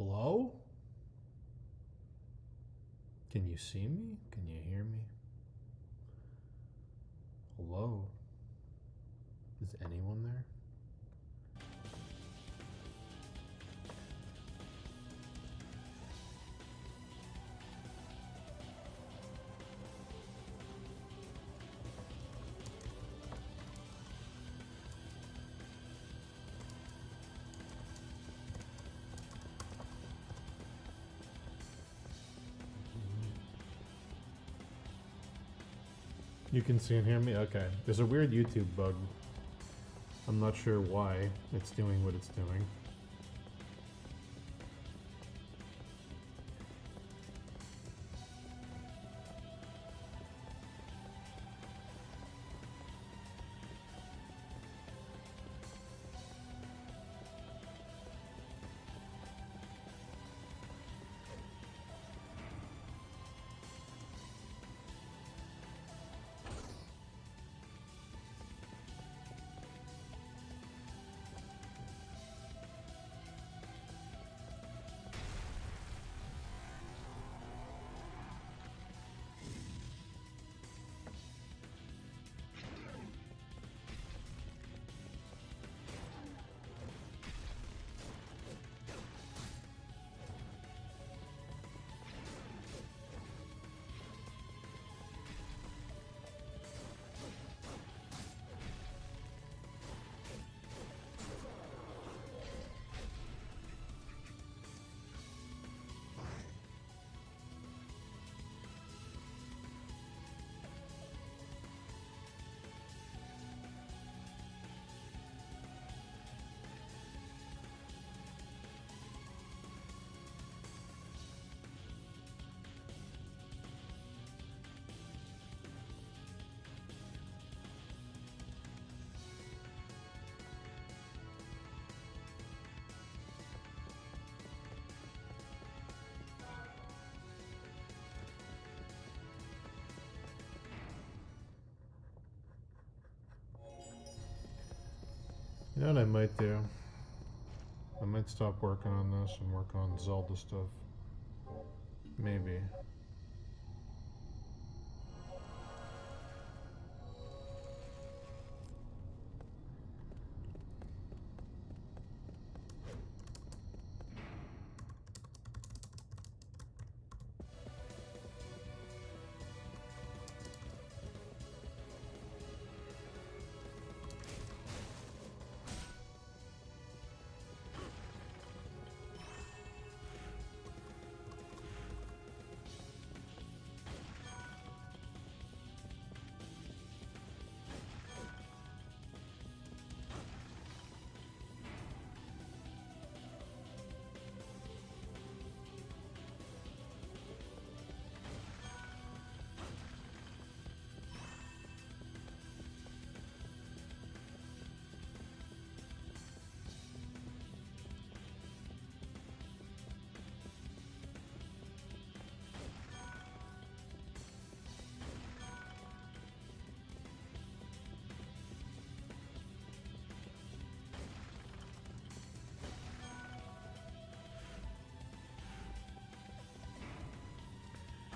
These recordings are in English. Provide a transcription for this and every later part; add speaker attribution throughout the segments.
Speaker 1: Hello? Can you see me? Can you hear me? Hello? Is anyone there? You can see and hear me? Okay. There's a weird YouTube bug. I'm not sure why it's doing what it's doing. You know what I might do? I might stop working on this and work on Zelda stuff. Maybe.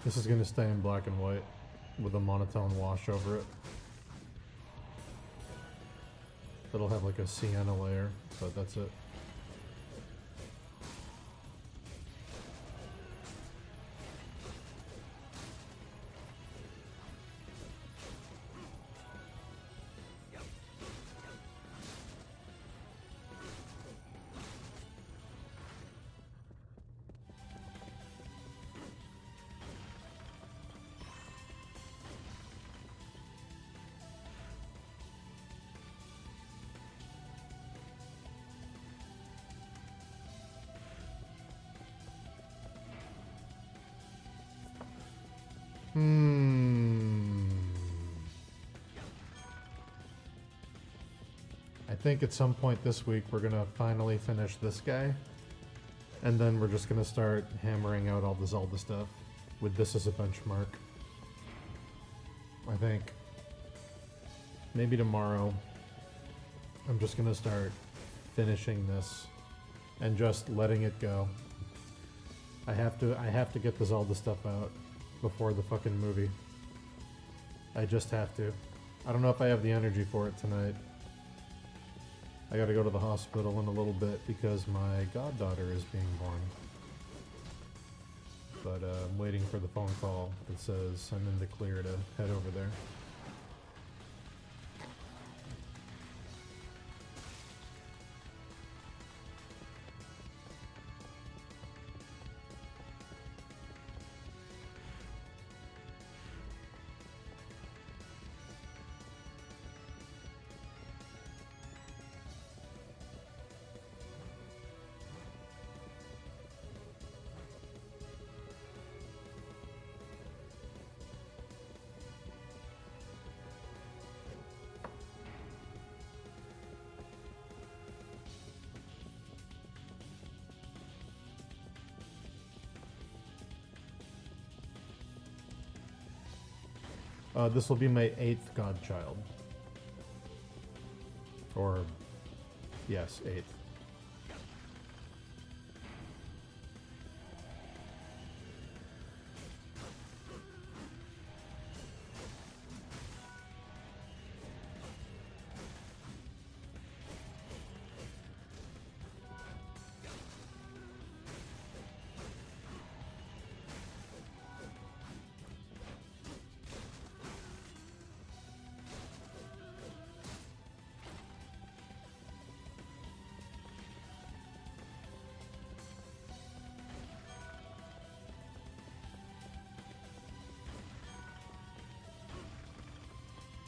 Speaker 1: This is gonna stay in black and white with a monotone wash over it. It'll have like a sienna layer, but that's it. I think at some point this week we're gonna finally finish this guy, and then we're just gonna start hammering out all the Zelda stuff with this as a benchmark. I think maybe tomorrow I'm just gonna start finishing this and just letting it go I have to get the Zelda stuff out before the fucking movie. I just have to. I don't know if I have the energy for it tonight. I gotta go to the hospital in a little bit because my goddaughter is being born. But I'm waiting for the phone call that says I'm in the clear to head over there. This will be my 8th godchild. Or, yes, 8th.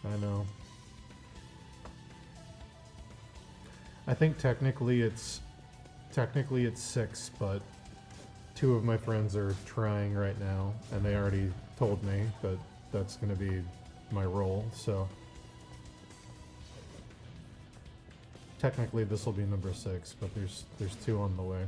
Speaker 1: I know. I think technically it's 6, but 2 of my friends are trying right now, and they already told me that that's going to be my role, so technically this will be number 6, but there's 2 on the way.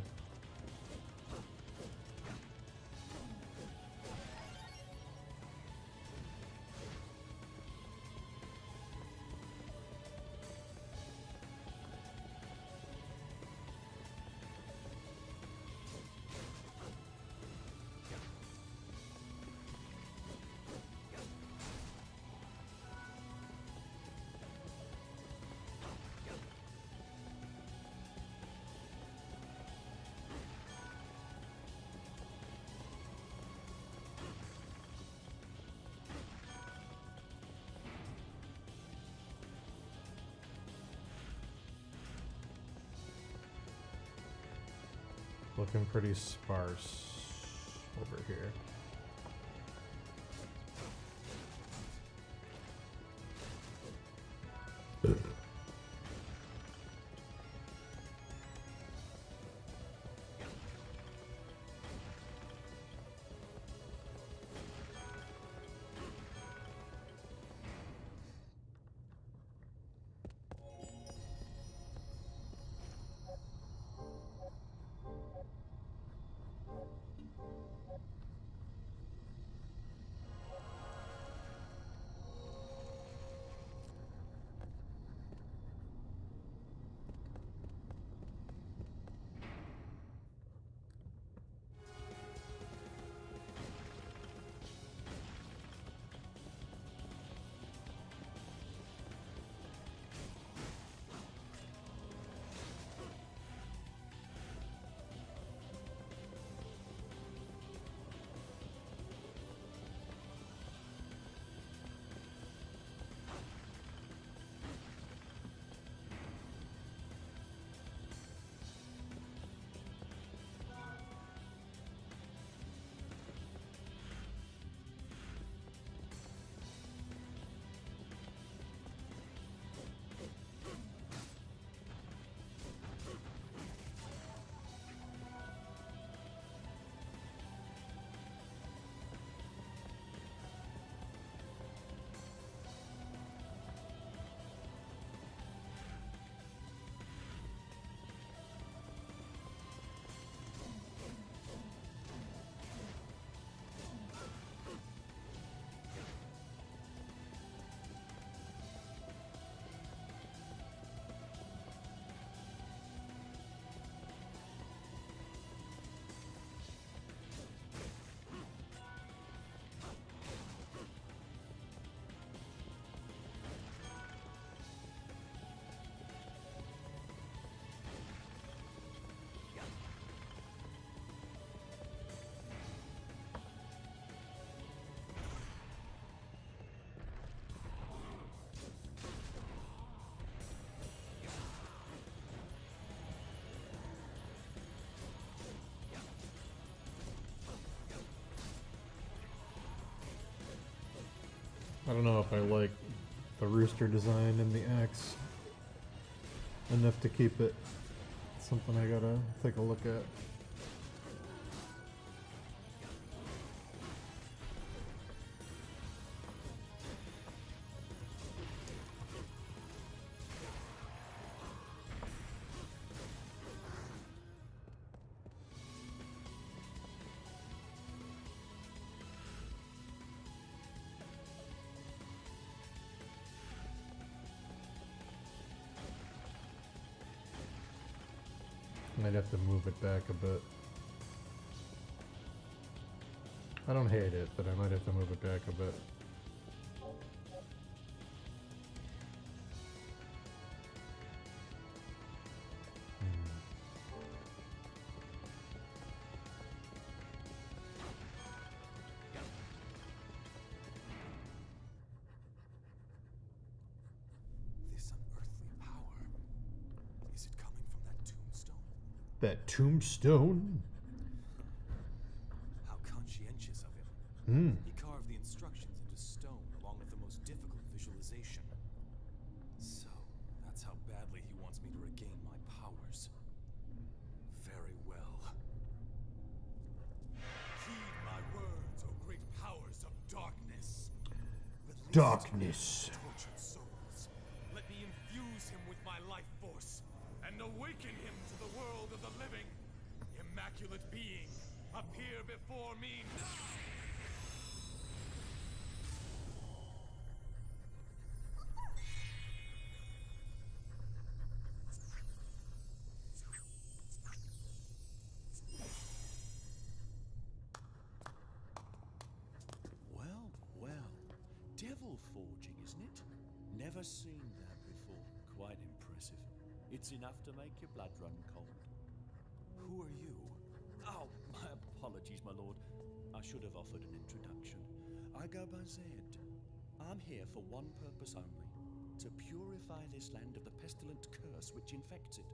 Speaker 1: Looking pretty sparse over here. I don't know if I like the rooster design in the axe enough to keep it. Something I gotta take a look at. Might have to move it back a bit. I don't hate it, but I might have to move it back a bit.
Speaker 2: This unearthly power, is it coming from that tombstone?
Speaker 1: That tombstone?
Speaker 2: How conscientious of him. He carved the instructions into stone along with the most difficult visualization. So, that's how badly he wants me to regain my powers. Very well. Heed my words, O great powers of darkness. Release
Speaker 1: Darkness.
Speaker 2: tortured souls. Let me infuse him with my life force and awaken him to the world of the living. Immaculate being, appear before me now!
Speaker 3: Well, well. Devil forging, isn't it? Never seen that before. Quite impressive. It's enough to make your blood run cold.
Speaker 2: Who are you?
Speaker 3: Oh, my apologies, my lord. I should have offered an introduction. I go by Zed. I'm here for one purpose only. To purify this land of the pestilent curse which infects it.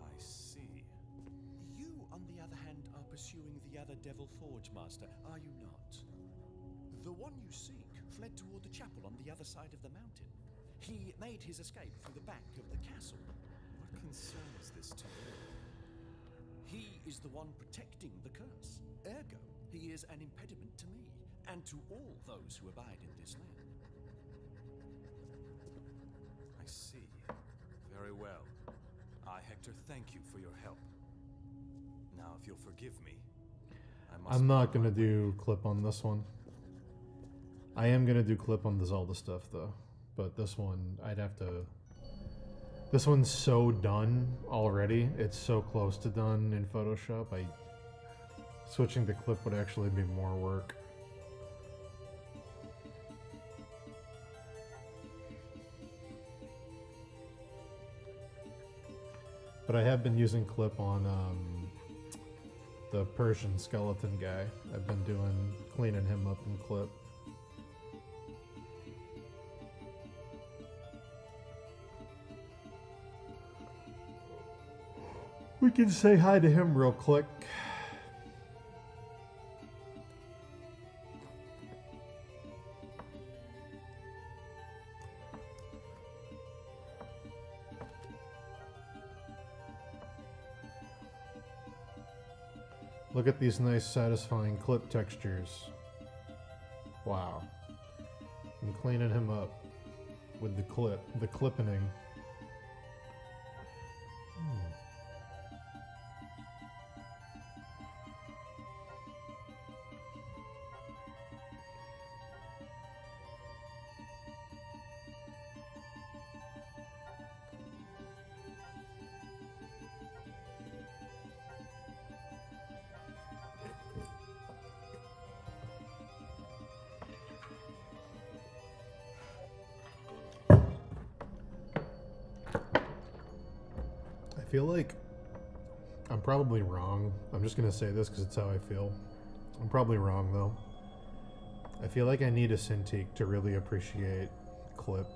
Speaker 2: I see.
Speaker 3: You, on the other hand, are pursuing the other Devil Forge Master, are you not? The one you seek fled toward the chapel on the other side of the mountain. He made his escape through the back of the castle.
Speaker 2: What concern is this to you?
Speaker 3: He is the one protecting the curse. Ergo, he is an impediment to me, and to all those who abide in this land.
Speaker 2: I see. Very well. I, Hector, thank you for your help. Now, if you'll forgive me, I must...
Speaker 1: I'm not gonna do clip on this one. I am gonna do clip on the Zelda stuff though. But this one, I'd have to... This one's so done already. It's so close to done in Photoshop. Switching to clip would actually be more work. But I have been using clip on the Persian skeleton guy. I've been cleaning him up in clip. We can say hi to him real quick. Look at these nice satisfying clip textures. Wow. I'm cleaning him up with the clipping. I feel like I'm probably wrong. I'm just gonna say this because it's how I feel. I'm probably wrong though. I feel like I need a Cintiq to really appreciate clip.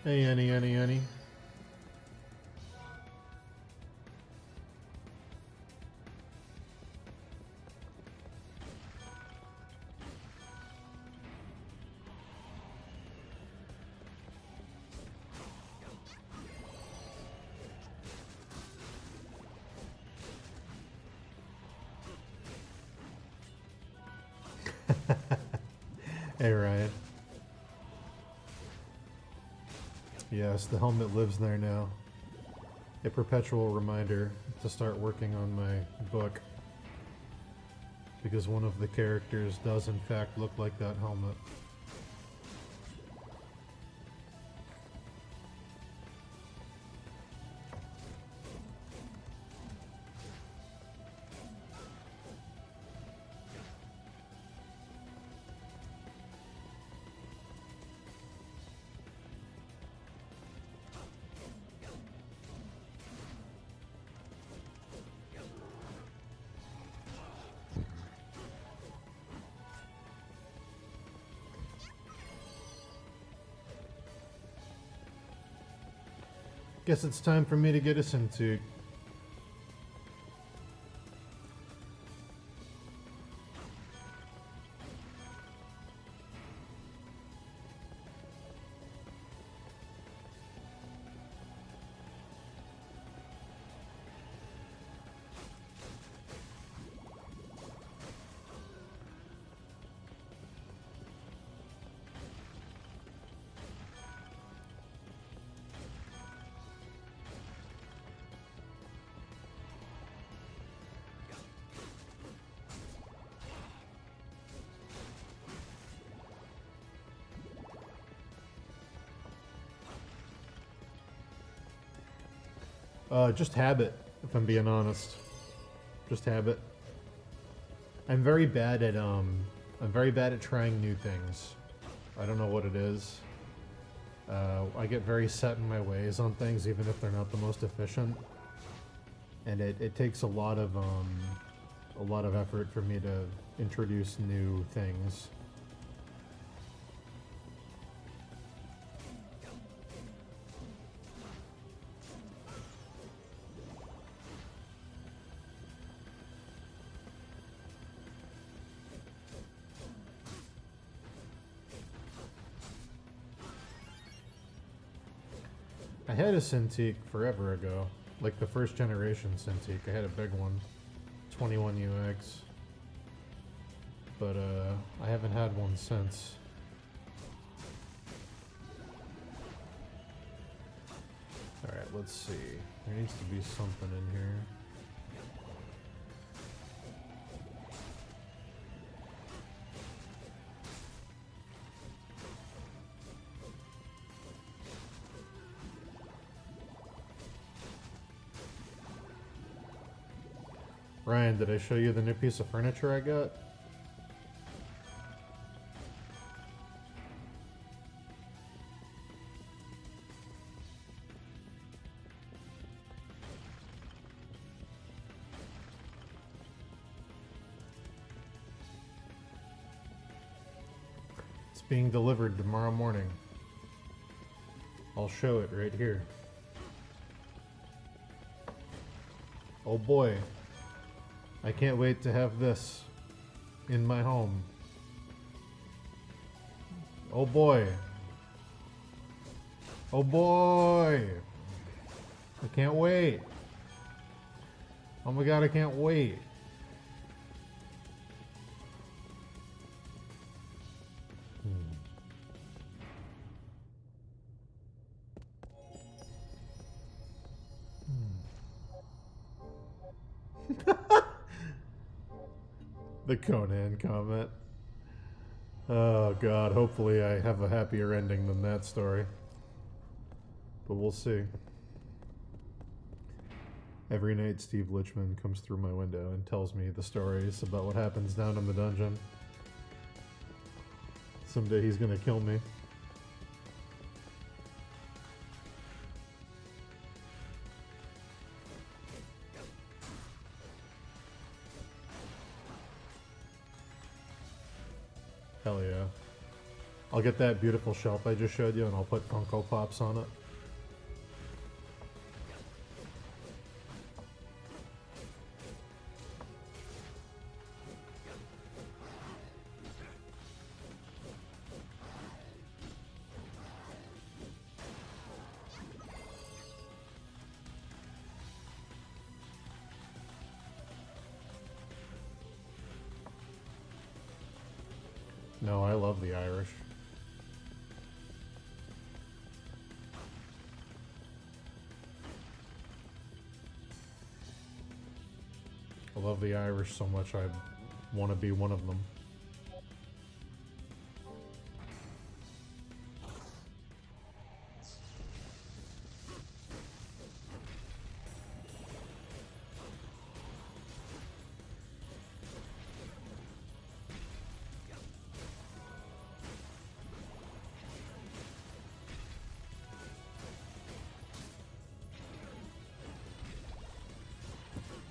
Speaker 1: Hey, Annie. Hey, Ryan. Yes, the helmet lives there now. A perpetual reminder to start working on my book. Because one of the characters does in fact look like that helmet. Guess it's time for me to get us into. Just habit, if I'm being honest. Just habit. I'm very bad at trying new things. I don't know what it is. I get very set in my ways on things, even if they're not the most efficient. And it takes a lot of effort for me to introduce new things. I had a Cintiq forever ago, like the first generation Cintiq. I had a big one, 21UX, but I haven't had one since. All right, let's see. There needs to be something in here. Ryan, did I show you the new piece of furniture I got? It's being delivered tomorrow morning. I'll show it right here. Oh boy. I can't wait to have this in my home. Oh boy. Oh boy. I can't wait. Oh my god, I can't wait. The Conan comment. Oh god, hopefully I have a happier ending than that story. But we'll see. Every night Steve Lichman comes through my window and tells me the stories about what happens down in the dungeon. Someday he's gonna kill me. Hell yeah. I'll get that beautiful shelf I just showed you and I'll put Funko Pops on it. No, I love the Irish. I love the Irish so much I want to be one of them.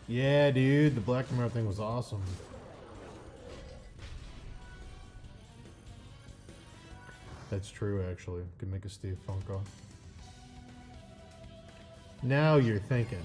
Speaker 1: Yeah, dude, the Black Mirror thing was awesome. That's true, actually. Could make a Steve Funko. Now you're thinking.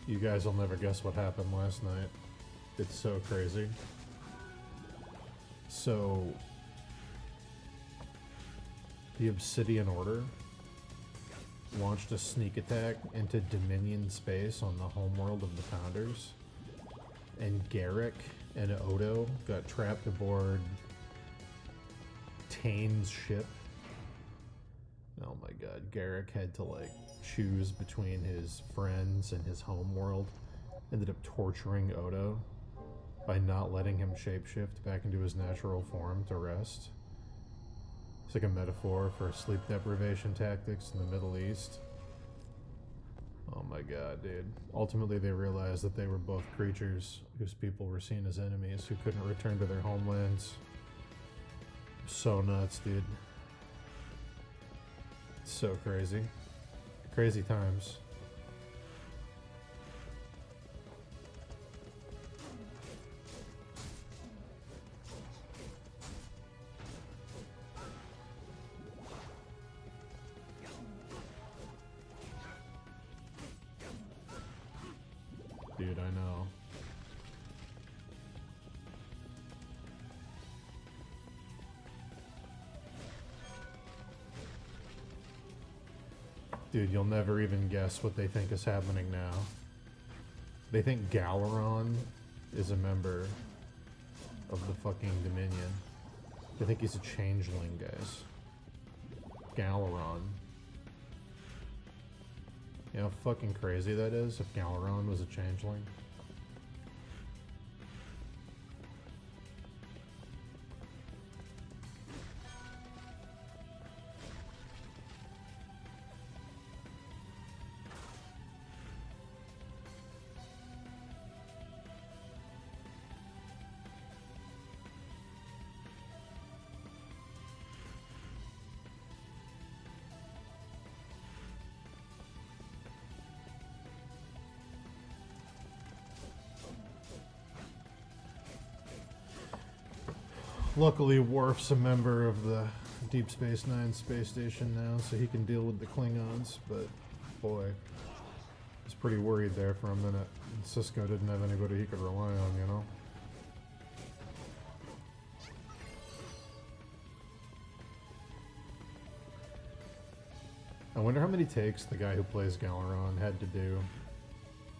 Speaker 1: You guys will never guess what happened last night. It's so crazy. So, the Obsidian Order launched a sneak attack into Dominion space on the homeworld of the Founders. And Garrick and Odo got trapped aboard Tane's ship. Oh my god, Garrick had to like choose between his friends and his homeworld. Ended up torturing Odo by not letting him shapeshift back into his natural form to rest. It's like a metaphor for sleep deprivation tactics in the Middle East. Oh my god, dude. Ultimately they realized that they were both creatures whose people were seen as enemies who couldn't return to their homelands. So nuts, dude. So crazy. Crazy times. Dude, I know. Dude, you'll never even guess what they think is happening now. They think Galaron is a member of the fucking Dominion. They think he's a changeling, guys. Galaron. You know how fucking crazy that is if Galaron was a changeling? Luckily, Worf's a member of the Deep Space Nine space station now, so he can deal with the Klingons, but boy, I was pretty worried there for a minute. Cisco didn't have anybody he could rely on, you know? I wonder how many takes the guy who plays Galaron had to do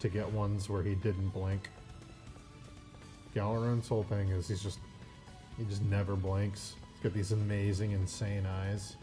Speaker 1: to get ones where he didn't blink. Galaron's whole thing is he just never blinks. He's got these amazing, insane eyes.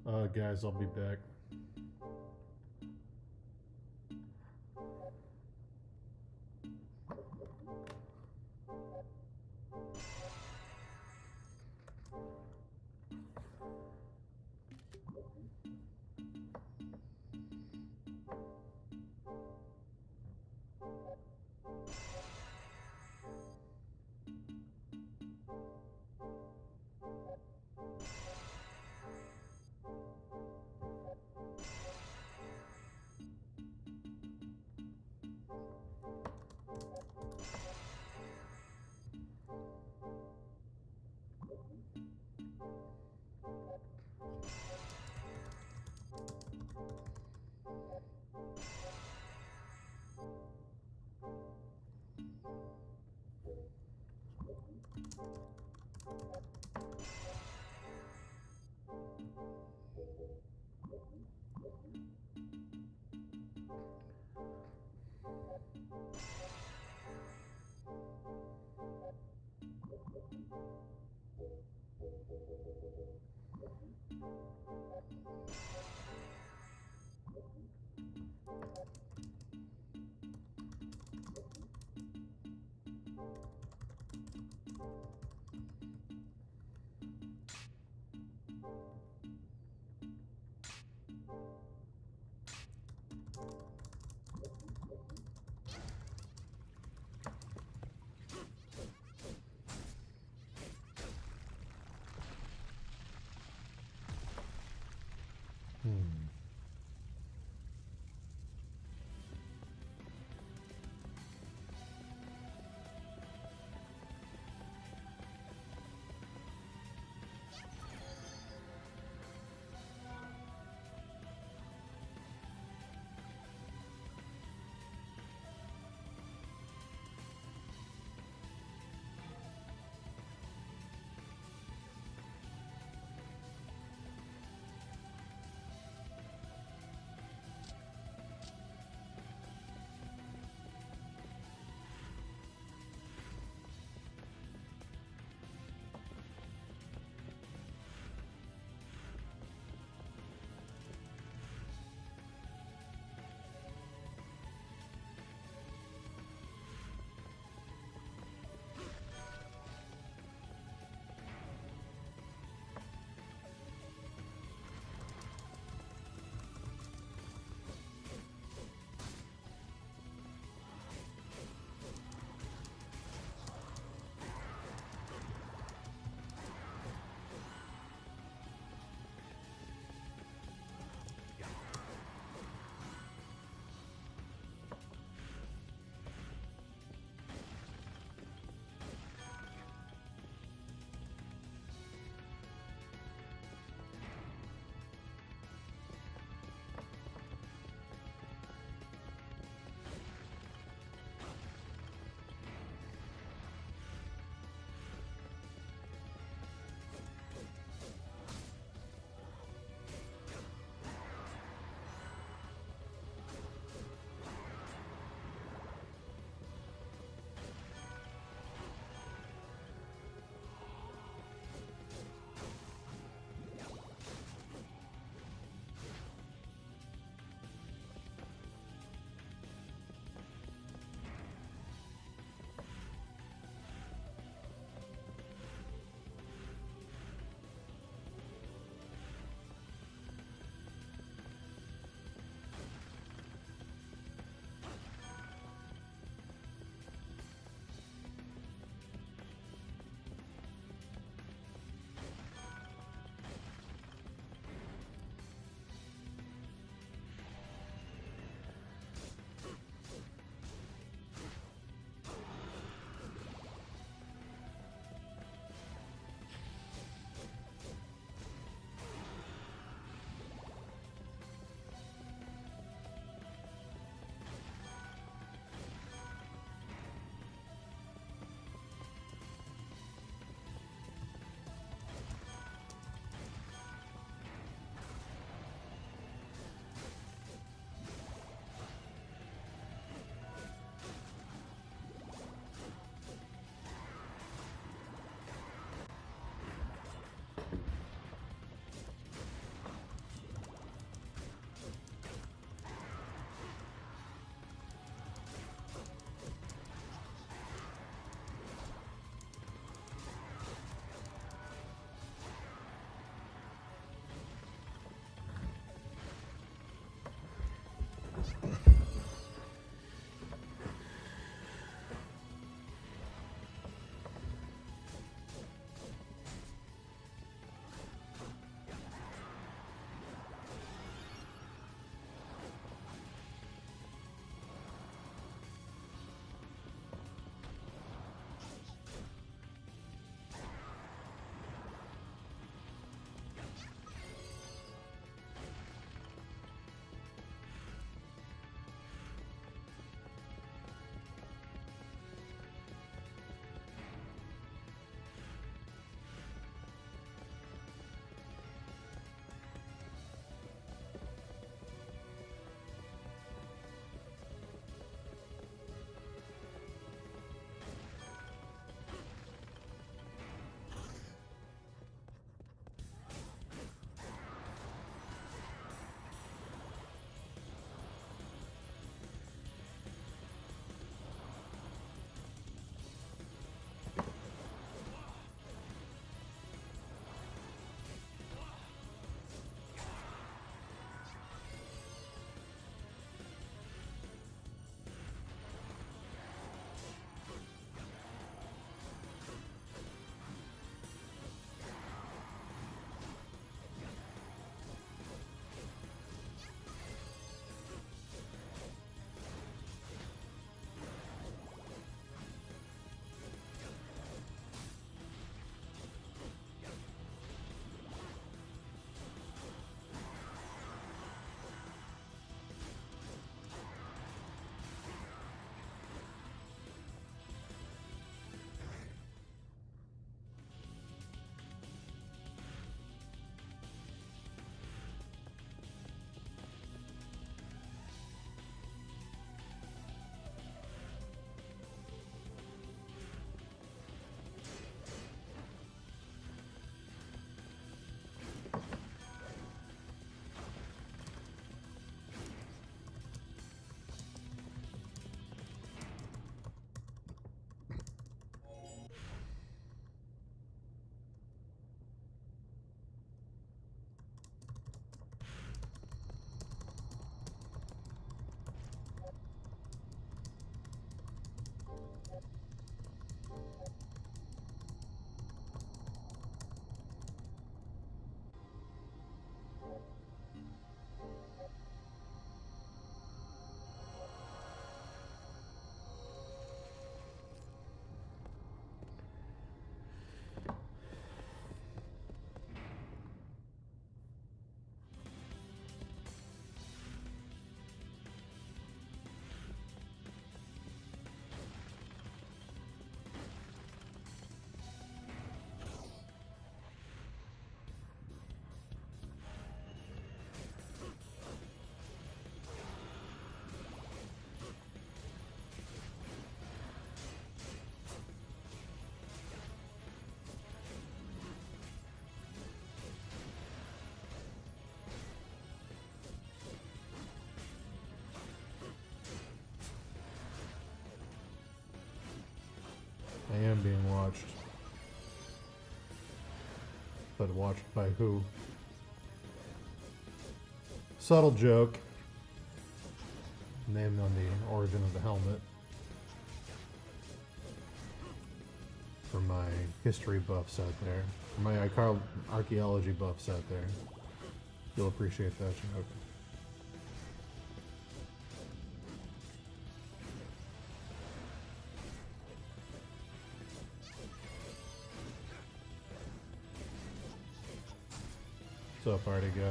Speaker 1: Guys, I'll be back. I am being watched. But watched by who? Subtle joke. Named on the origin of the helmet. For my history buffs out there. For my archaeology buffs out there. You'll appreciate that joke. What's up, party guy?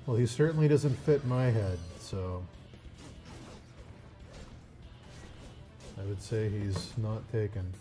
Speaker 1: Well, he certainly doesn't fit my head, so I would say he's not taken.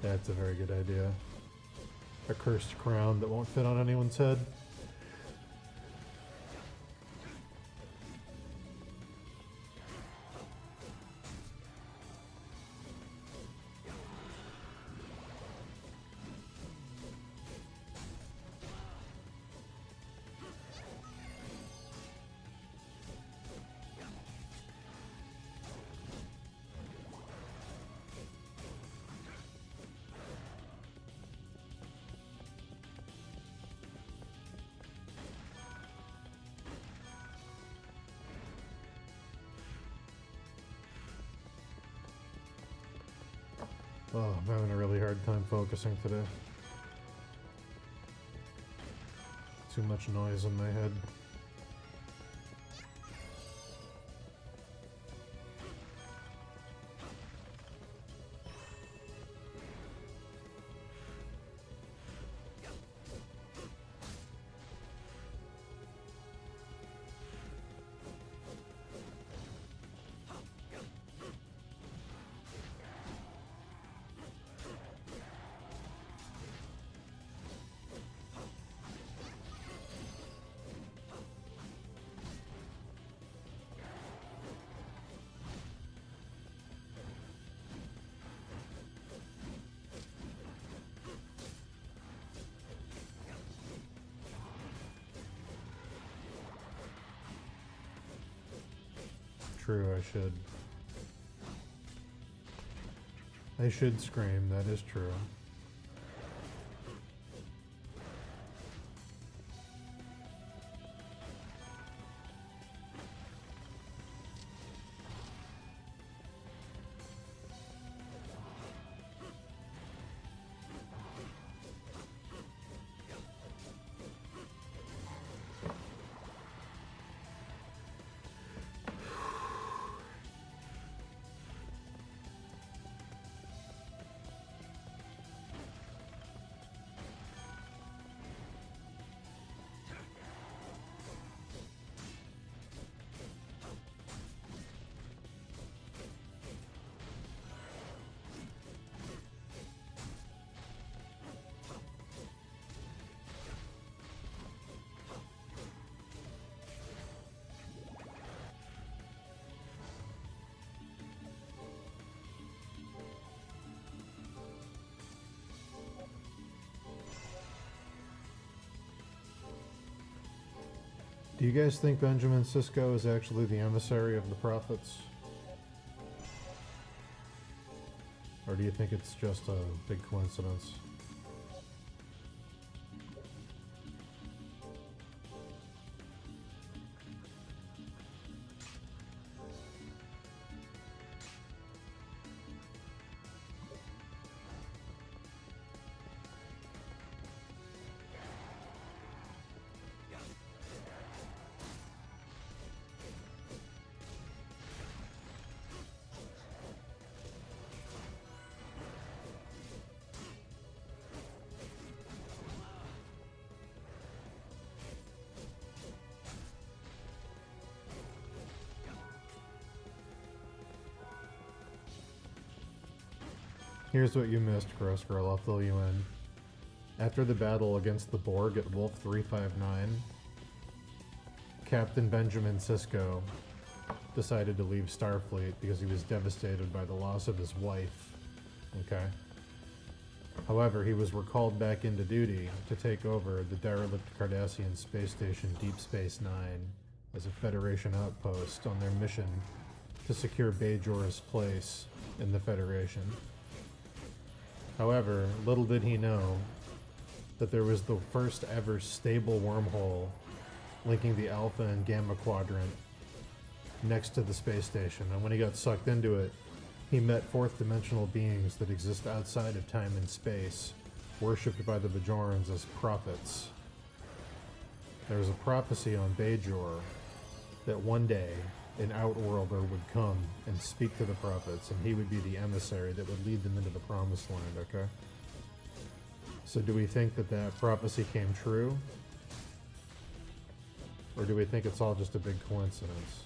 Speaker 1: That's a very good idea. A cursed crown that won't fit on anyone's head. Oh, I'm having a really hard time focusing today. Too much noise in my head. True, I should. I should scream, that is true. Do you guys think Benjamin Sisko is actually the emissary of the prophets? Or do you think it's just a big coincidence? Here's what you missed, Gross Girl. I'll fill you in. After the battle against the Borg at Wolf 359, Captain Benjamin Sisko decided to leave Starfleet because he was devastated by the loss of his wife. Okay? However, he was recalled back into duty to take over the derelict Cardassian space station Deep Space Nine as a Federation outpost on their mission to secure Bajor's place in the Federation. However, little did he know that there was the first ever stable wormhole linking the Alpha and Gamma Quadrant next to the space station, and when he got sucked into it, he met fourth dimensional beings that exist outside of time and space, worshipped by the Bajorans as prophets. There was a prophecy on Bajor that one day an outworlder would come and speak to the prophets, and he would be the emissary that would lead them into the promised land, okay? So do we think that that prophecy came true? Or do we think it's all just a big coincidence?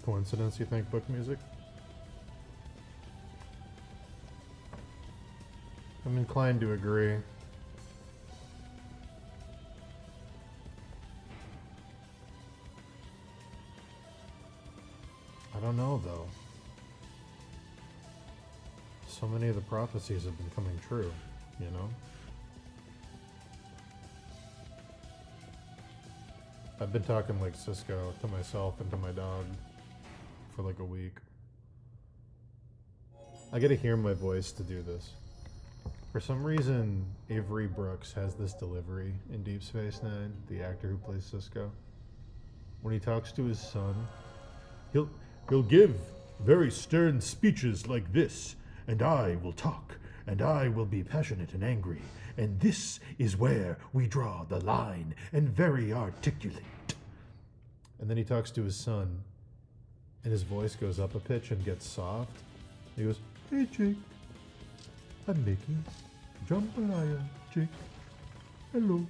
Speaker 1: Coincidence, you think, book music? I'm inclined to agree. I don't know, though. So many of the prophecies have been coming true, you know? I've been talking like Sisko to myself and to my dog for like a week. I gotta hear my voice to do this. For some reason, Avery Brooks has this delivery in Deep Space Nine, the actor who plays Sisko. When he talks to his son, he'll give very stern speeches like this, and I will talk, and I will be passionate and angry, and this is where we draw the line, and very articulate. And then he talks to his son, and his voice goes up a pitch and gets soft. He goes, "Hey, Jake, I'm making jambalaya, Jake. Hello."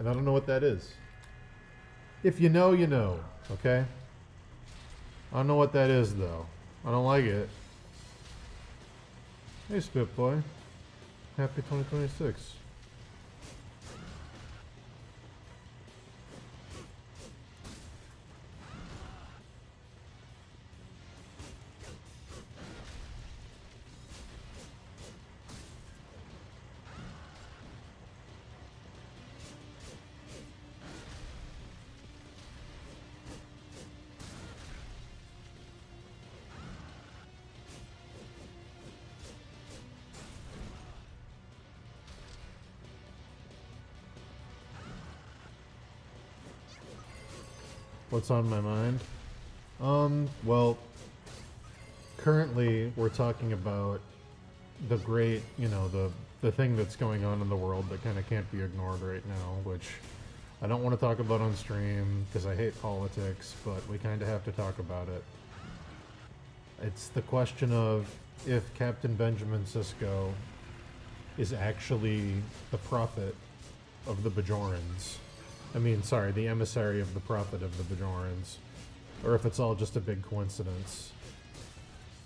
Speaker 1: And I don't know what that is. If you know, you know, okay? I don't know what that is, though. I don't like it. Hey, Spit Boy. Happy 2026. What's on my mind? Well, currently we're talking about the great, the thing that's going on in the world that kind of can't be ignored right now, which I don't want to talk about on stream because I hate politics, but we kind of have to talk about it. It's the question of if Captain Benjamin Sisko is actually the prophet of the Bajorans. I mean, sorry, the emissary of the prophet of the Bajorans. Or if it's all just a big coincidence.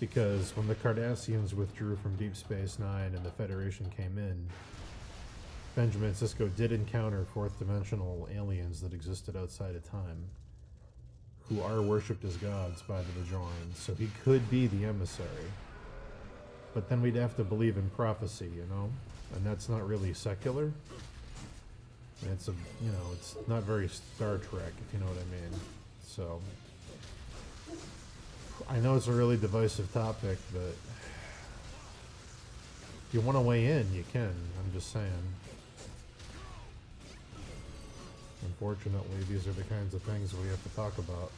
Speaker 1: Because when the Cardassians withdrew from Deep Space Nine and the Federation came in, Benjamin Sisko did encounter fourth-dimensional aliens that existed outside of time, who are worshipped as gods by the Bajorans, so he could be the emissary. But then we'd have to believe in prophecy, you know? And that's not really secular. And it's it's not very Star Trek, if you know what I mean. So, I know it's a really divisive topic, but if you want to weigh in, you can. I'm just saying. Unfortunately, these are the kinds of things we have to talk about.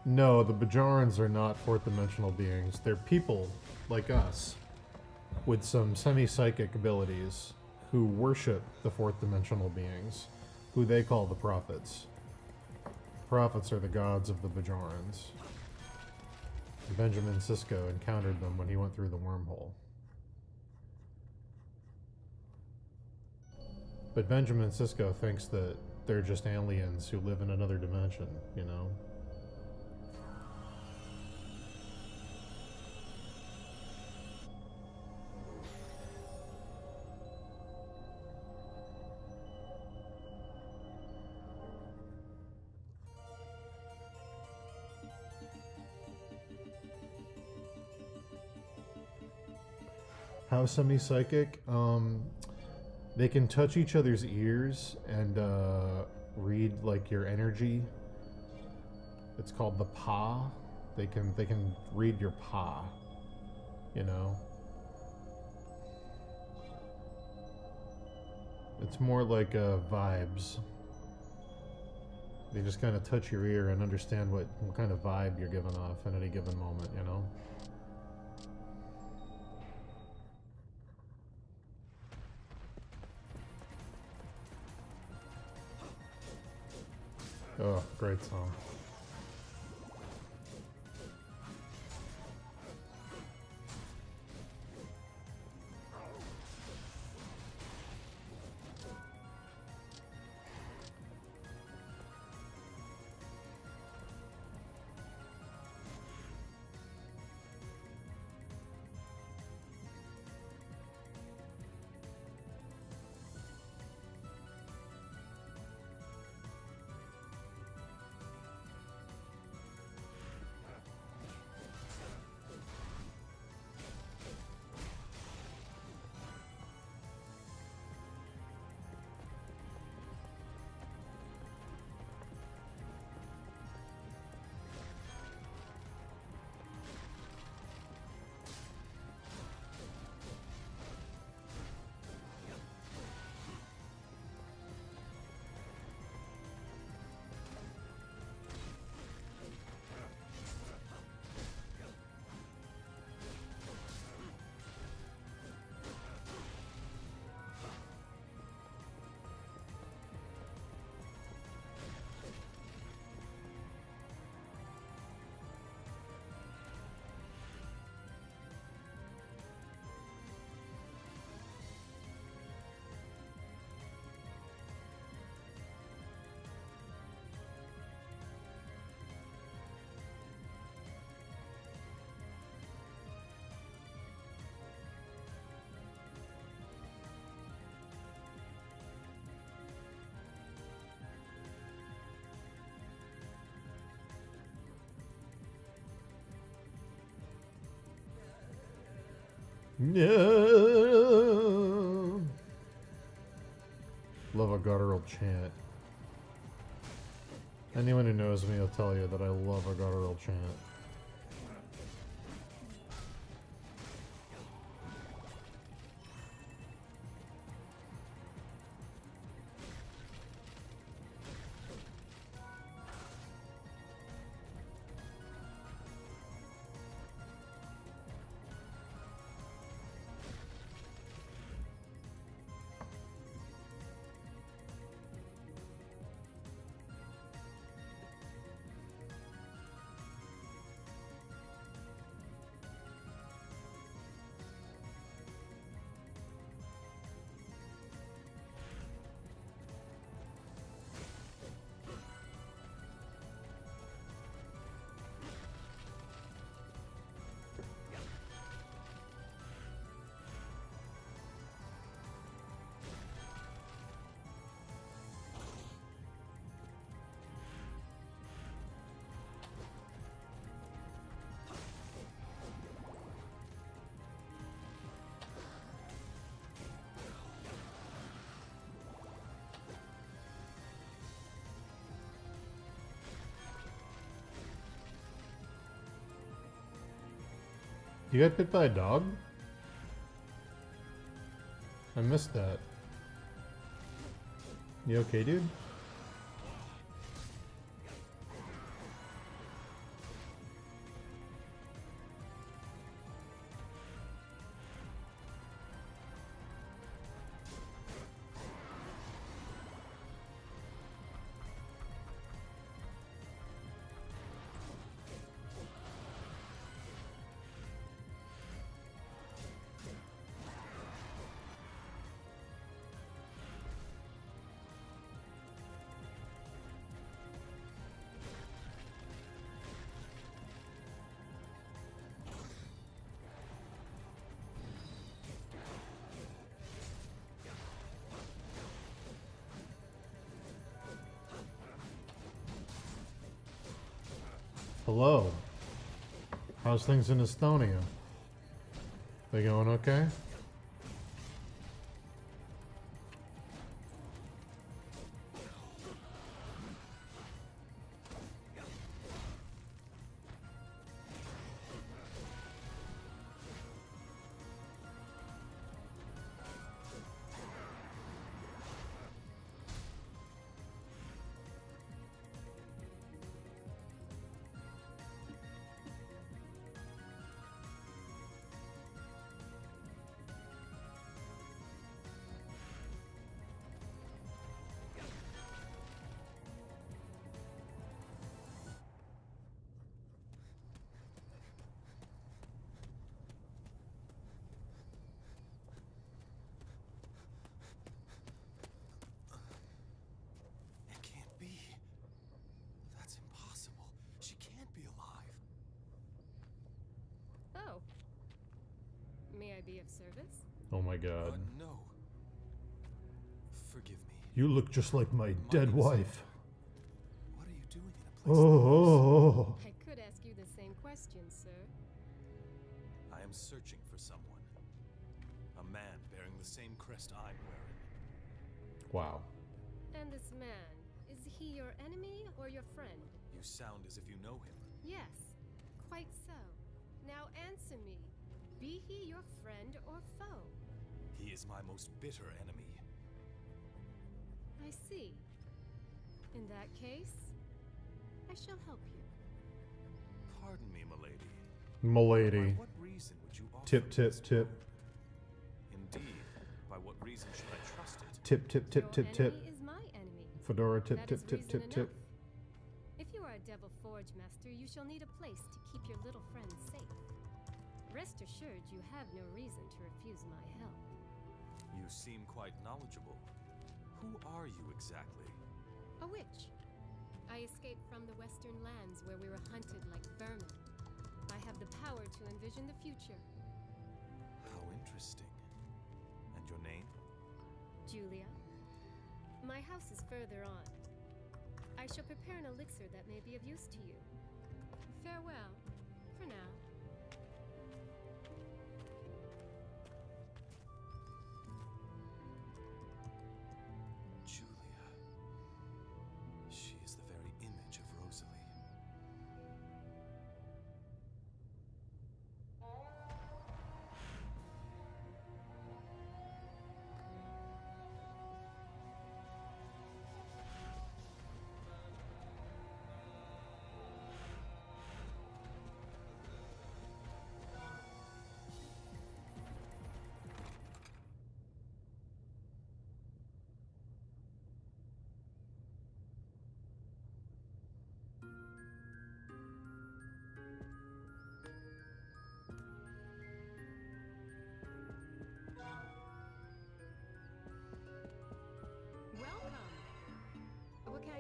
Speaker 1: No, the Bajorans are not fourth-dimensional beings. They're people, like us, with some semi-psychic abilities who worship the fourth-dimensional beings, who they call the prophets. Prophets are the gods of the Bajorans. Benjamin Sisko encountered them when he went through the wormhole. But Benjamin Sisko thinks that they're just aliens who live in another dimension, you know? How semi-psychic? They can touch each other's ears and read like your energy. It's called the Pa. They can read your Pa. You know. It's more like vibes. They just kind of touch your ear and understand what kind of vibe you're giving off at any given moment. You know. Oh, great song. No. Love a guttural chant. Anyone who knows me will tell you that I love a guttural chant. You got bit by a dog? I missed that. You okay, dude? Hello. How's things in Estonia? They going okay?
Speaker 2: It can't be. That's impossible. She can't be alive.
Speaker 4: Oh. May I be of service?
Speaker 1: Oh my god.
Speaker 2: No. Forgive me.
Speaker 1: You look just like my dead wife.
Speaker 2: What are you doing in a place like this?
Speaker 1: Oh.
Speaker 4: I could ask you the same question, sir.
Speaker 2: I am searching for someone. A man bearing the same crest I'm wearing.
Speaker 1: Wow.
Speaker 4: And this man, is he your enemy or your friend?
Speaker 2: You sound as if you know him.
Speaker 4: Yes, quite so. Now answer me. Be he your friend or foe?
Speaker 2: He is my most bitter enemy.
Speaker 4: I see. In that case, I shall help you.
Speaker 2: Pardon me, milady.
Speaker 1: Milady.
Speaker 2: By what reason would you offer
Speaker 1: Tip,
Speaker 2: me
Speaker 1: tip,
Speaker 2: this
Speaker 1: tip.
Speaker 2: power? Indeed, by what reason should I trust it?
Speaker 1: Tip, tip, tip,
Speaker 4: Your
Speaker 1: tip, tip.
Speaker 4: enemy is my enemy.
Speaker 1: Fedora, tip,
Speaker 4: That
Speaker 1: tip,
Speaker 4: is
Speaker 1: tip,
Speaker 4: reason
Speaker 1: tip, tip.
Speaker 4: enough. If you are a Devil Forge master, you shall need a place to keep your little friends safe. Rest assured, you have no reason to refuse my help.
Speaker 2: You seem quite knowledgeable. Who are you exactly?
Speaker 4: A witch. I escaped from the western lands where we were hunted like vermin. I have the power to envision the future.
Speaker 2: How interesting. And your name?
Speaker 4: Julia. My house is further on. I shall prepare an elixir that may be of use to you. Farewell, for now.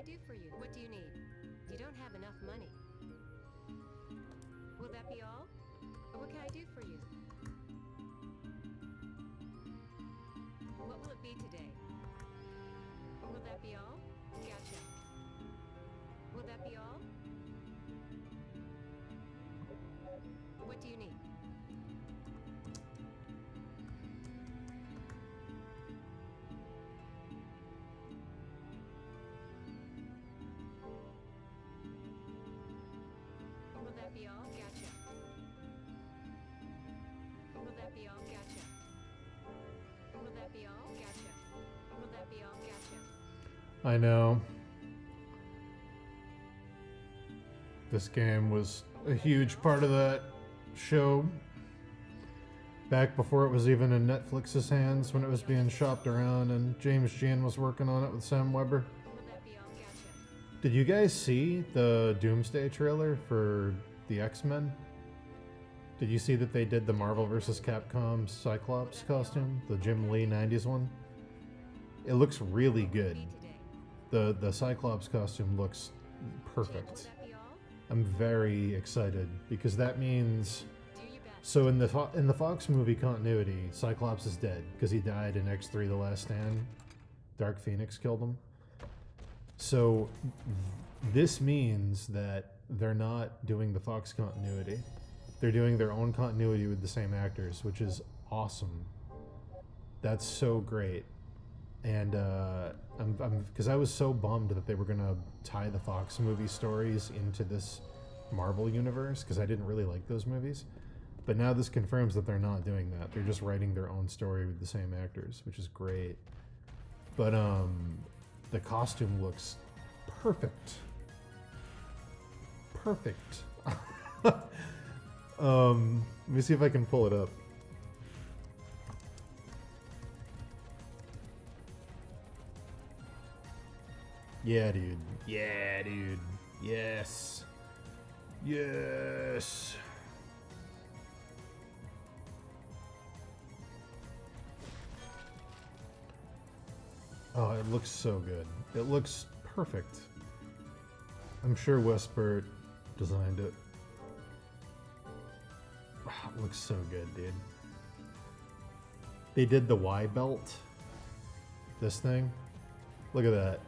Speaker 4: do for you? What do you need? You don't have enough money. Will that be all? What can I do for you? What will it be today? Will that be all? Gotcha. Will that be all? What do you need? Will that be all? Gotcha. Will that be all? Gotcha. Will that be all? Gotcha. Will that be all? Gotcha.
Speaker 1: I know. This game was a huge part of that show. Back before it was even in Netflix's hands, when it was being shopped around and James Jan was working on it with Sam Weber.
Speaker 4: Will that be all? Gotcha.
Speaker 1: Did you guys see the Doomsday trailer for the X-Men? Did you see that they did the Marvel vs. Capcom Cyclops costume? The Jim Lee 90s one? It looks really good.
Speaker 4: Be today.
Speaker 1: The Cyclops costume looks
Speaker 4: Will
Speaker 1: perfect.
Speaker 4: that be all?
Speaker 1: I'm very excited because that means...
Speaker 4: Do your best.
Speaker 1: So in the Fox movie continuity, Cyclops is dead because he died in X3 The Last Stand. Dark Phoenix killed him. So this means that they're not doing the Fox continuity. They're doing their own continuity with the same actors, which is awesome. That's so great. And I'm because I was so bummed that they were gonna tie the Fox movie stories into this Marvel universe because I didn't really like those movies. But now this confirms that they're not doing that. They're just writing their own story with the same actors, which is great. But the costume looks perfect. Perfect. Let me see if I can pull it up. Yeah, dude. Yeah, dude. Yes. Yes. Oh, it looks so good. It looks perfect. I'm sure Westbert designed it. Wow, it looks so good, dude. They did the Y belt. This thing. Look at that.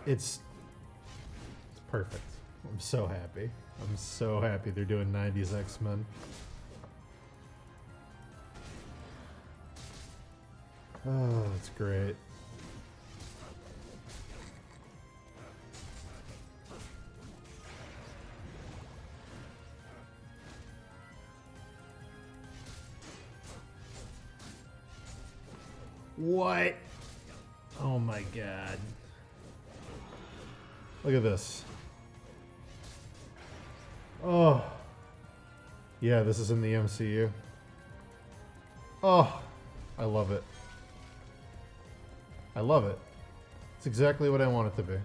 Speaker 1: It's perfect. I'm so happy. I'm so happy they're doing 90s X-Men. Oh, that's great. What? Oh my god. Look at this. Oh. Yeah, this is in the MCU. Oh, I love it. I love it. It's exactly what I want it to be.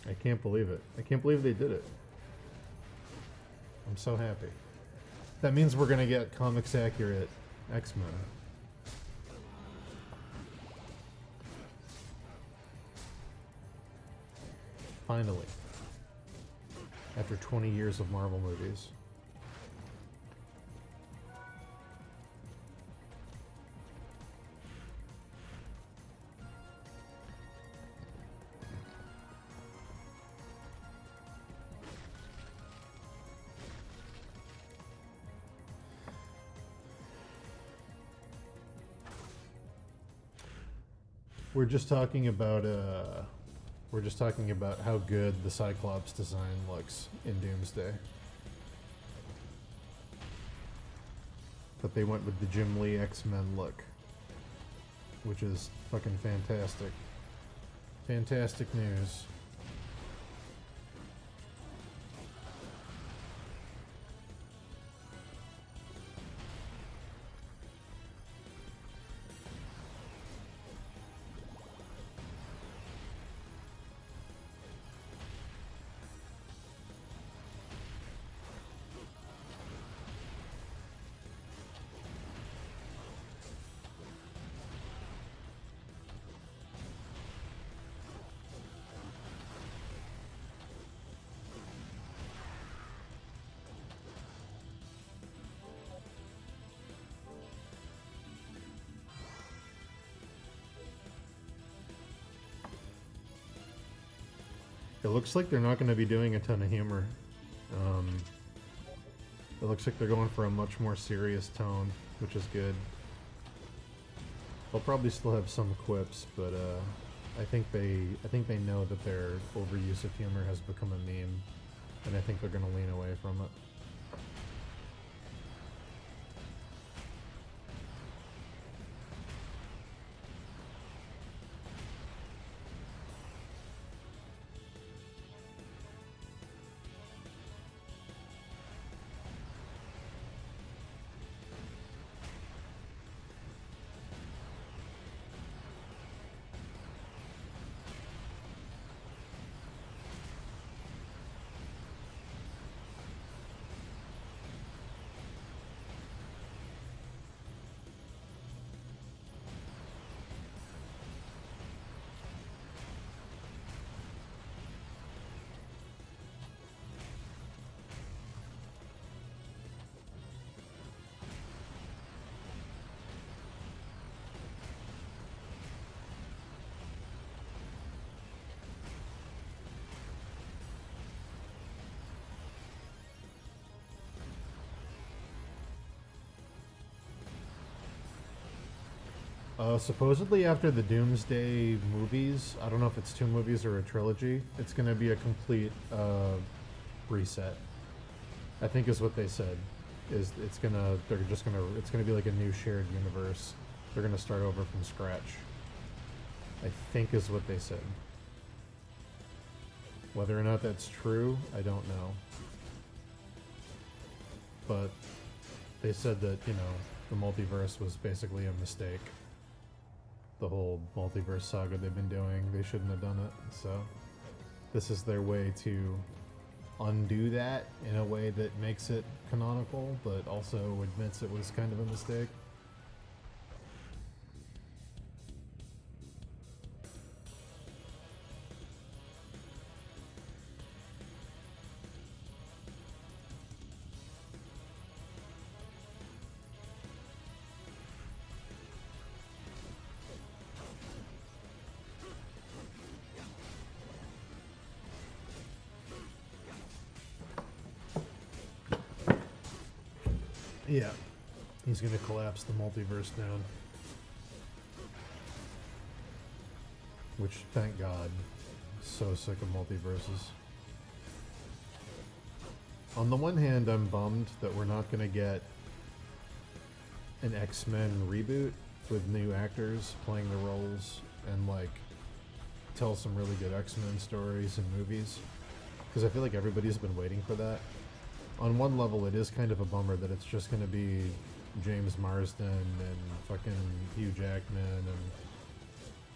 Speaker 1: I can't believe it. I can't believe they did it. I'm so happy. That means we're gonna get comics accurate X-Men. Finally. After 20 years of Marvel movies. We're just talking about how good the Cyclops design looks in Doomsday. But they went with the Jim Lee X-Men look, which is fucking fantastic. Fantastic news. It looks like they're not going to be doing a ton of humor. It looks like they're going for a much more serious tone, which is good. They'll probably still have some quips, but I think they know that their overuse of humor has become a meme, and I think they're going to lean away from it. Supposedly after the Doomsday movies, I don't know if it's 2 movies or a trilogy, it's gonna be a complete reset. I think is what they said. It's gonna be like a new shared universe. They're gonna start over from scratch. I think is what they said. Whether or not that's true, I don't know. But they said that, you know, the multiverse was basically a mistake. The whole multiverse saga they've been doing, they shouldn't have done it. So this is their way to undo that in a way that makes it canonical, but also admits it was kind of a mistake. Yeah, he's gonna collapse the multiverse down. Which, thank God, so sick of multiverses. On the one hand, I'm bummed that we're not gonna get an X-Men reboot with new actors playing the roles and like tell some really good X-Men stories and movies, because I feel like everybody's been waiting for that. On one level, it is kind of a bummer that it's just going to be James Marsden and fucking Hugh Jackman, and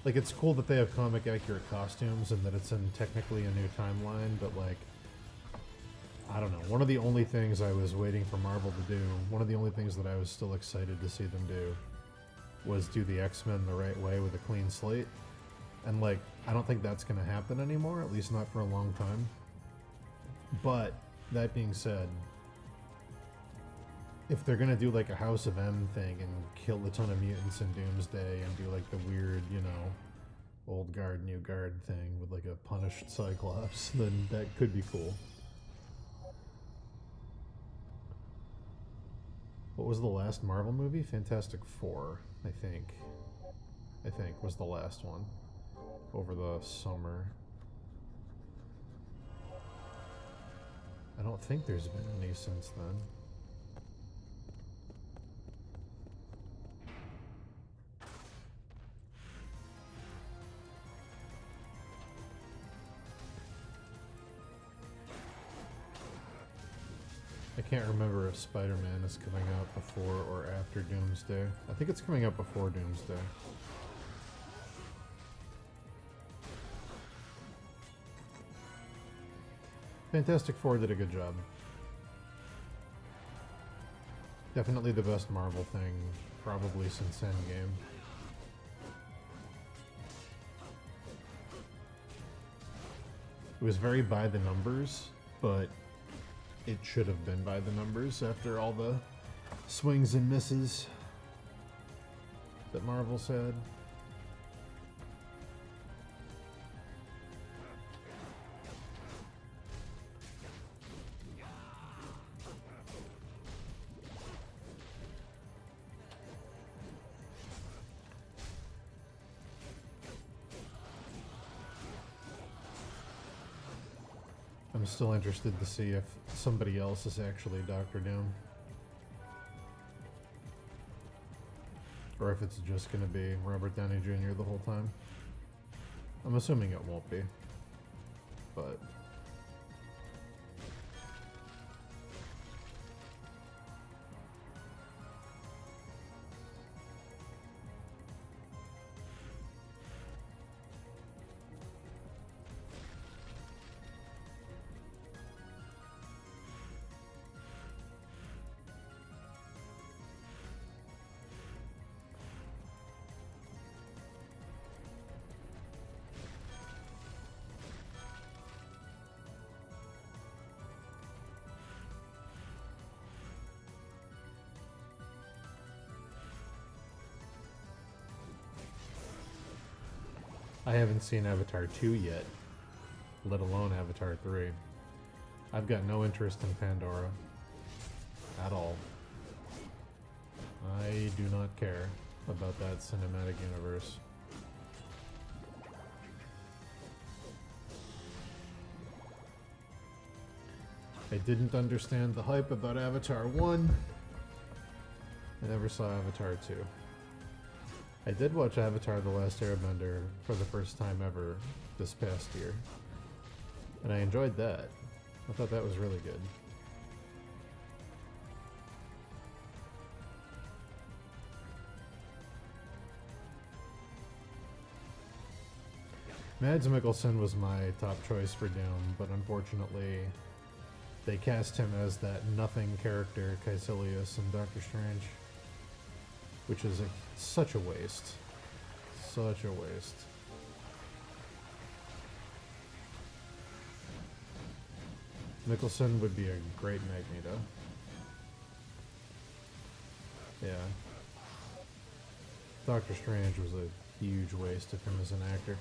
Speaker 1: like it's cool that they have comic accurate costumes and that it's in technically a new timeline, but like I don't know, one of the only things I was waiting for Marvel to do, one of the only things that I was still excited to see them do was do the X-Men the right way with a clean slate, and like I don't think that's going to happen anymore, at least not for a long time. But that being said, if they're gonna do like a House of M thing and kill a ton of mutants in Doomsday and do like the weird, you know, old guard, new guard thing with like a punished Cyclops, then that could be cool. What was the last Marvel movie? Fantastic Four, I think was the last one over the summer. I don't think there's been any since then. I can't remember if Spider-Man is coming out before or after Doomsday. I think it's coming out before Doomsday. Fantastic Four did a good job. Definitely the best Marvel thing, probably since Endgame. It was very by the numbers, but it should have been by the numbers after all the swings and misses that Marvel's had. I'm still interested to see if somebody else is actually Doctor Doom. Or if it's just gonna be Robert Downey Jr. the whole time. I'm assuming it won't be. But I haven't seen Avatar 2 yet, let alone Avatar 3. I've got no interest in Pandora at all. I do not care about that cinematic universe. I didn't understand the hype about Avatar 1. I never saw Avatar 2. I did watch Avatar The Last Airbender for the first time ever this past year. And I enjoyed that. I thought that was really good. Mads Mikkelsen was my top choice for Doom, but unfortunately they cast him as that nothing character Caecilius in Doctor Strange, which is such a waste. Such a waste. Mikkelsen would be a great Magneto. Yeah. Doctor Strange was a huge waste of him as an actor.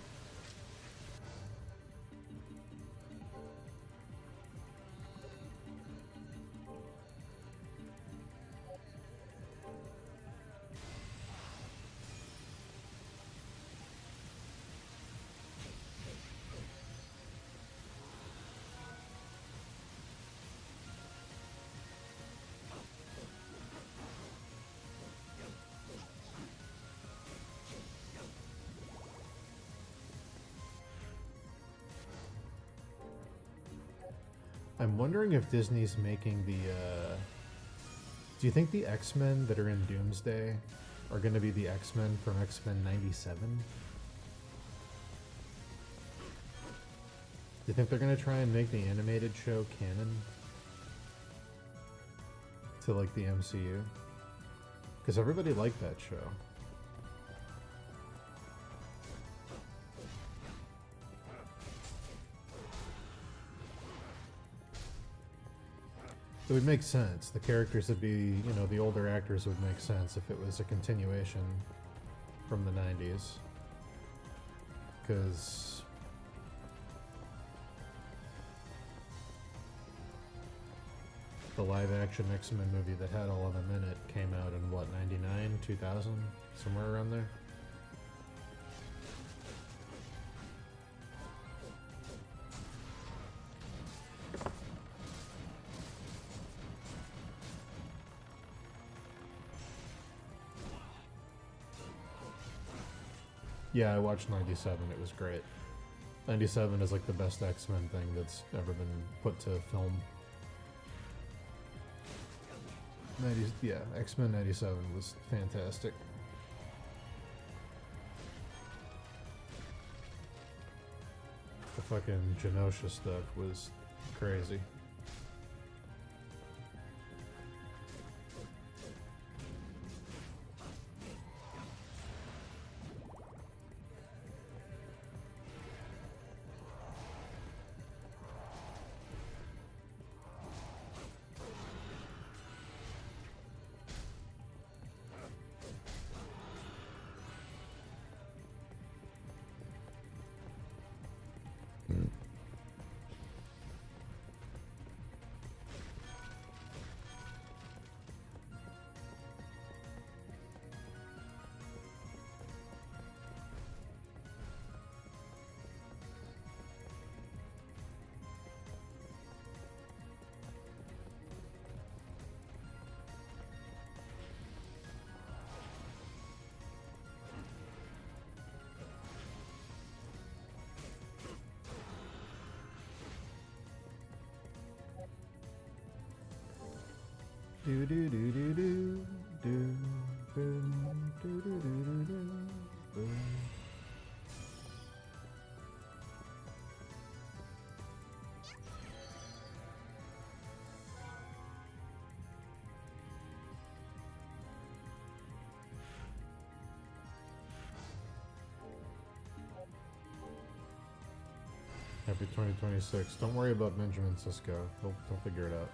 Speaker 1: I'm wondering if Disney's making the, do you think the X-Men that are in Doomsday are going to be the X-Men from X-Men 97? Do you think they're going to try and make the animated show canon to, like, the MCU? Because everybody liked that show. It would make sense. The characters would be, you know, the older actors would make sense if it was a continuation from the 90s. Because the live-action X-Men movie that had all of them in it came out in, what, 99, 2000? Somewhere around there? Yeah, I watched 97. It was great. 97 is like the best X-Men thing that's ever been put to film. Yeah, X-Men 97 was fantastic. The fucking Genosha stuff was crazy. Do do do do do do boom do do do do do boom. Happy 2026. Don't worry about Benjamin Sisko. He'll figure it out.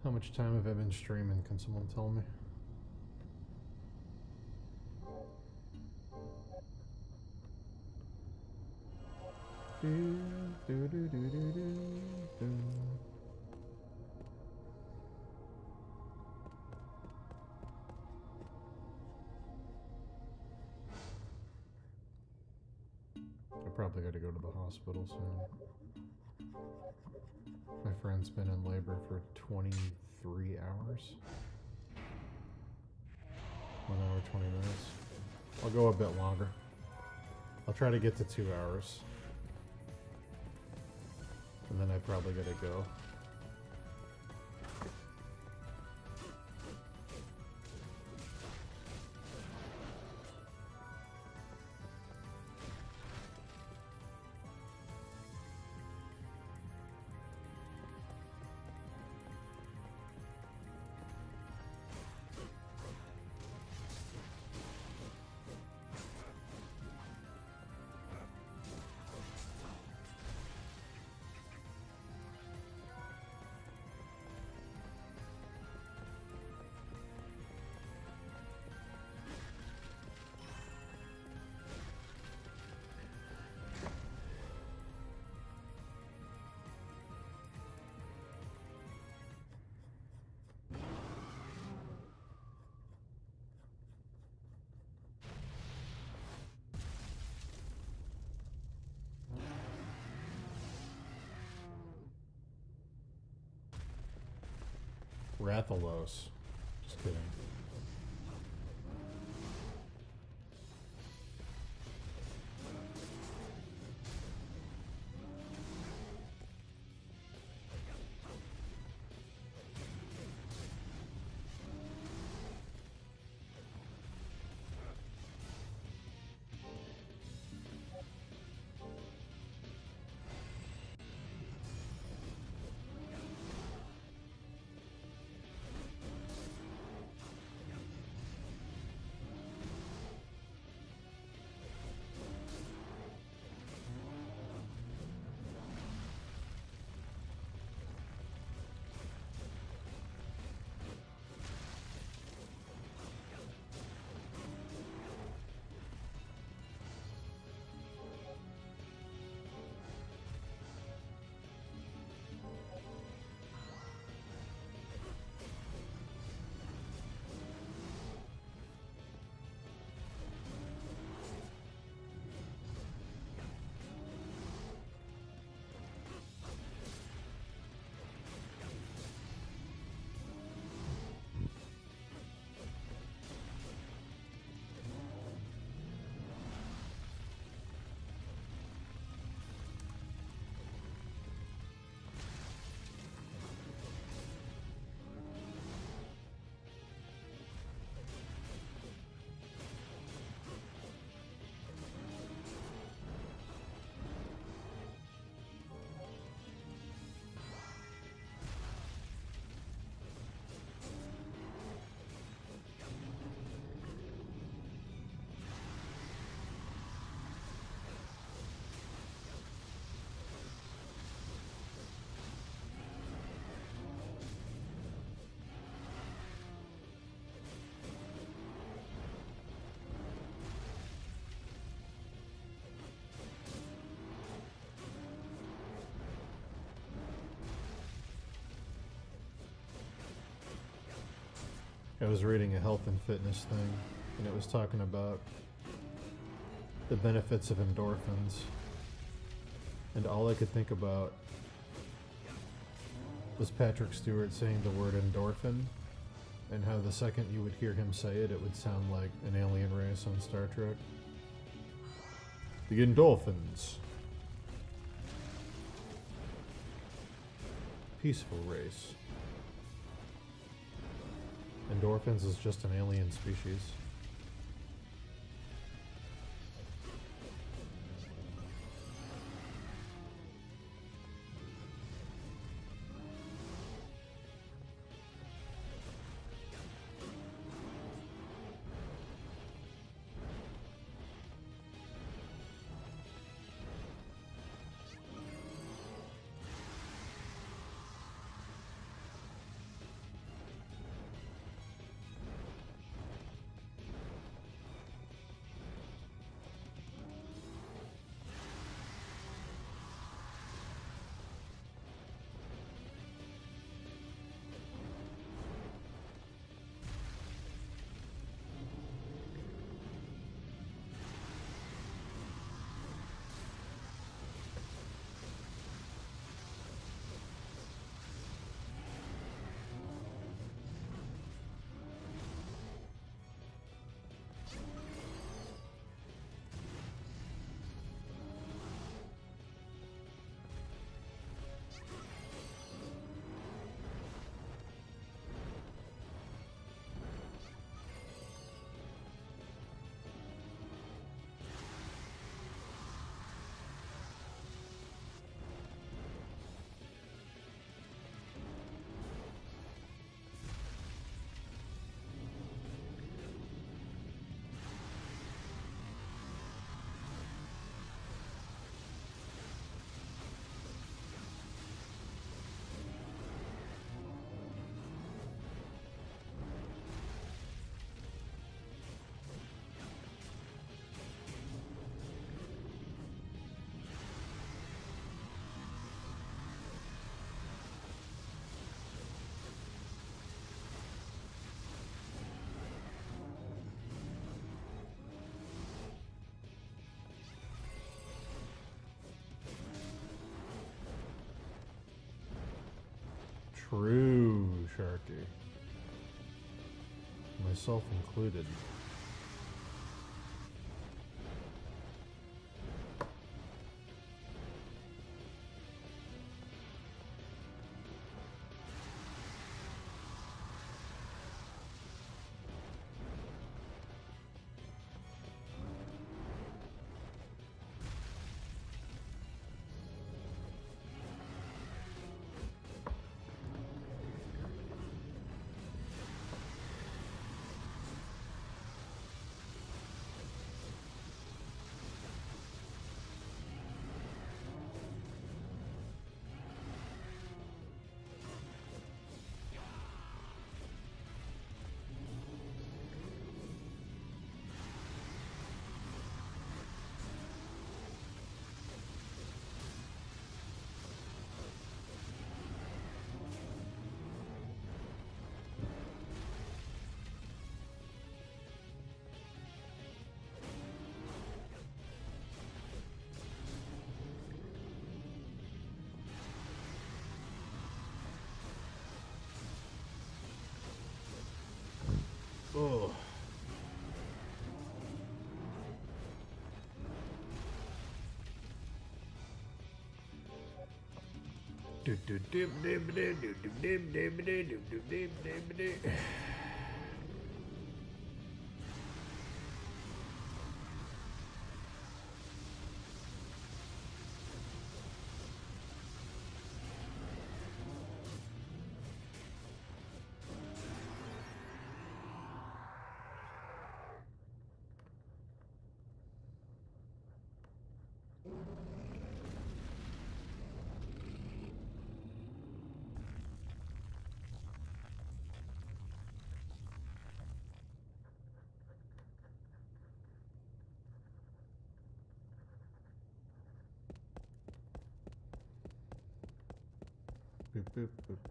Speaker 1: How much time have I been streaming? Can someone tell me? Do, do, do, do, do, do, do. I probably got to go to the hospital soon. My friend's been in labor for 23 hours. 1 hour, 20 minutes. I'll go a bit longer. I'll try to get to 2 hours. And then I probably gotta go. Rathalos. Just kidding. I was reading a health and fitness thing, and it was talking about the benefits of endorphins. And all I could think about was Patrick Stewart saying the word endorphin, and how the second you would hear him say it, it would sound like an alien race on Star Trek. The endorphins. Peaceful race. Endorphins is just an alien species. True, Sharky. Myself included. Oh. Boop, boop, boop,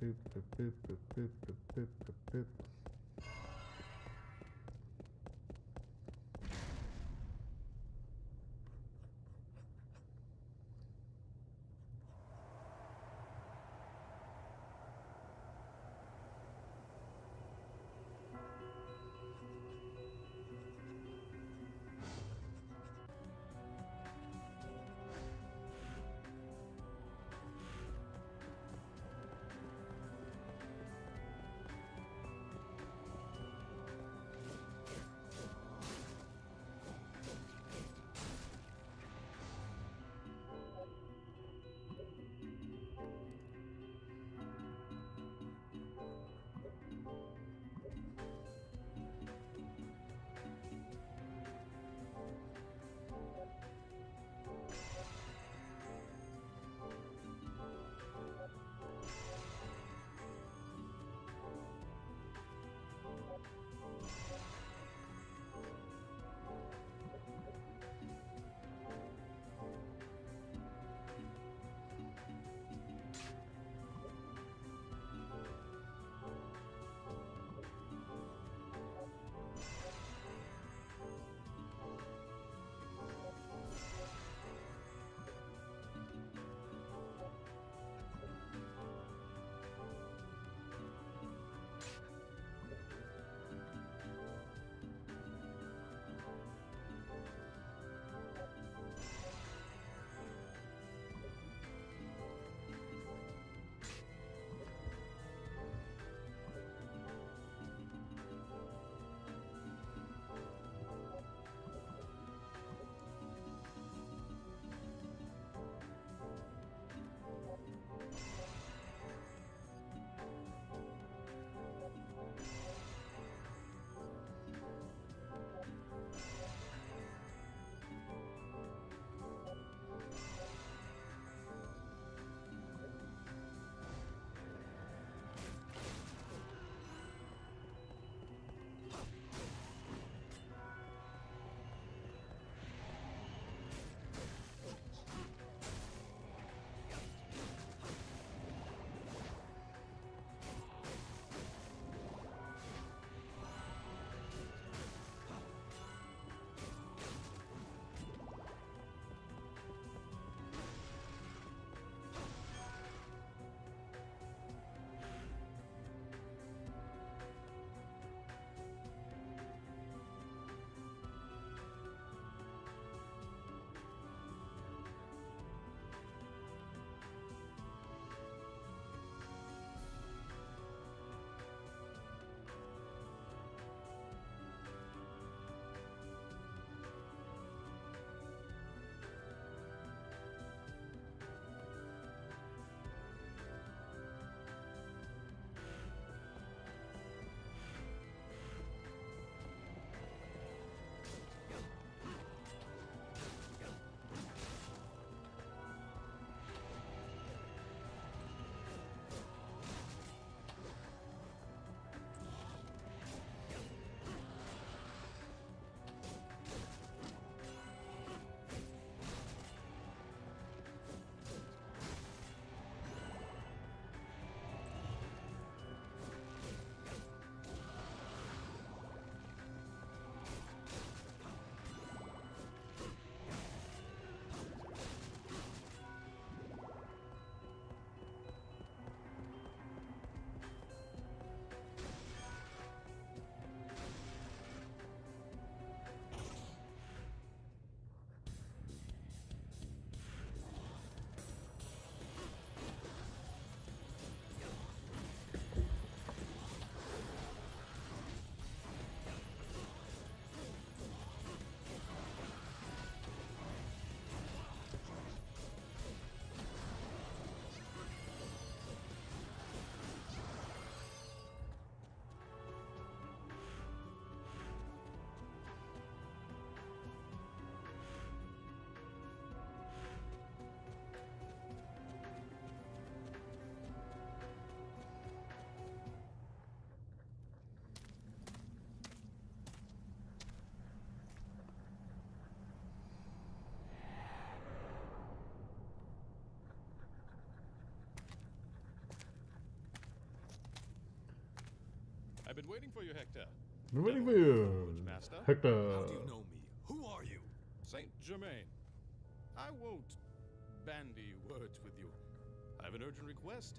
Speaker 1: boop, boop, boop, boop, boop, boop, boop.
Speaker 5: I've been waiting for you, Hector.
Speaker 1: Been waiting for
Speaker 5: Devil
Speaker 1: you,
Speaker 5: Forge Master.
Speaker 1: Hector.
Speaker 2: How do you know me? Who are you?
Speaker 5: Saint Germain. I won't bandy words with you. I have an urgent request.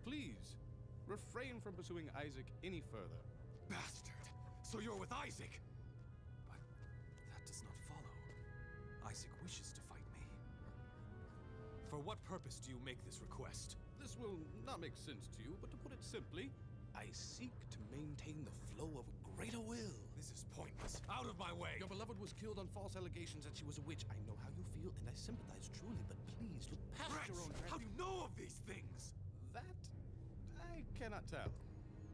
Speaker 5: Please, refrain from pursuing Isaac any further.
Speaker 2: Bastard! So you're with Isaac? But that does not follow. Isaac wishes to fight me. For what purpose do you make this request?
Speaker 5: This will not make sense to you, but to put it simply, I seek to maintain the flow of a greater will.
Speaker 2: This is pointless. Out of my way!
Speaker 5: Your beloved was killed on false allegations that she was a witch. I know how you feel, and I sympathize truly, but please look past
Speaker 2: Rex,
Speaker 5: your own
Speaker 2: how do you know of these things?
Speaker 5: That I cannot tell.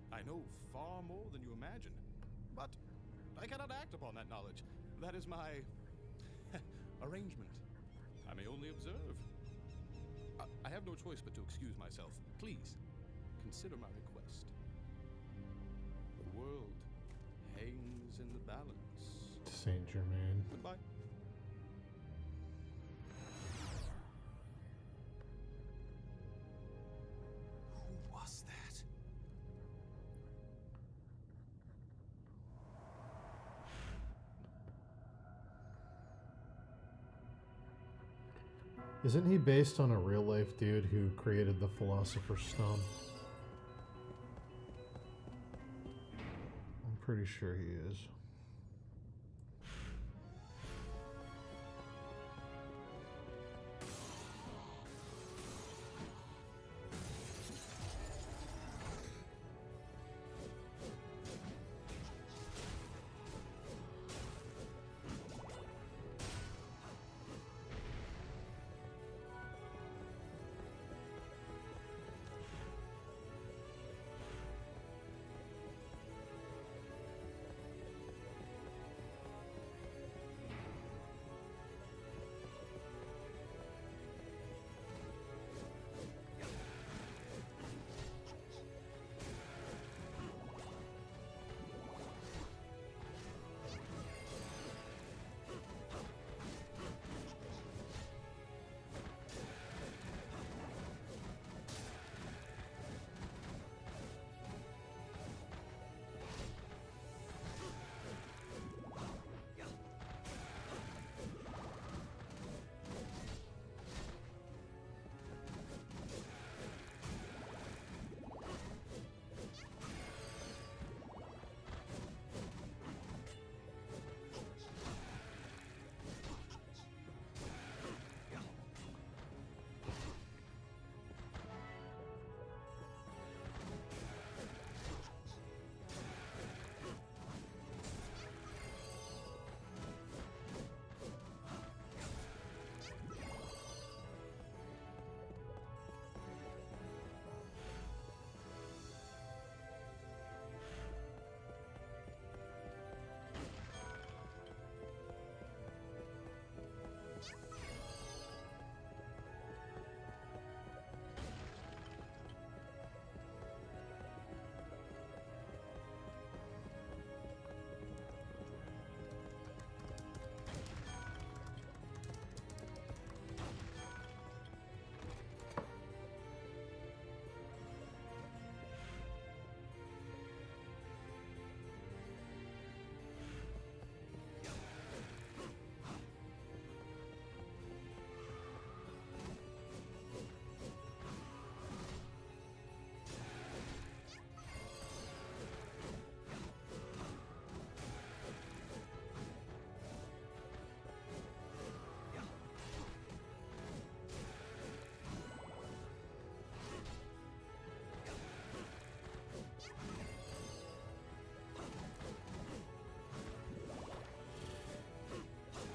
Speaker 5: I know far more than you imagine, but I cannot act upon that knowledge. That is my arrangement. I may only observe. I have no choice but to excuse myself. Please, consider my request. The world hangs in the balance.
Speaker 1: Saint Germain.
Speaker 5: Goodbye.
Speaker 2: Who was that?
Speaker 1: Isn't he based on a real life dude who created the Philosopher's Stone? I'm pretty sure he is.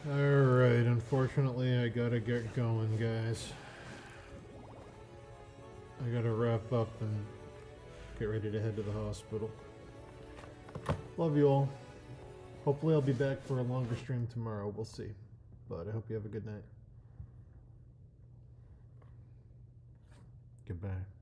Speaker 1: Alright, unfortunately I gotta get going, guys. I gotta wrap up and get ready to head to the hospital. Love you all. Hopefully I'll be back for a longer stream tomorrow, we'll see. But I hope you have a good night. Goodbye.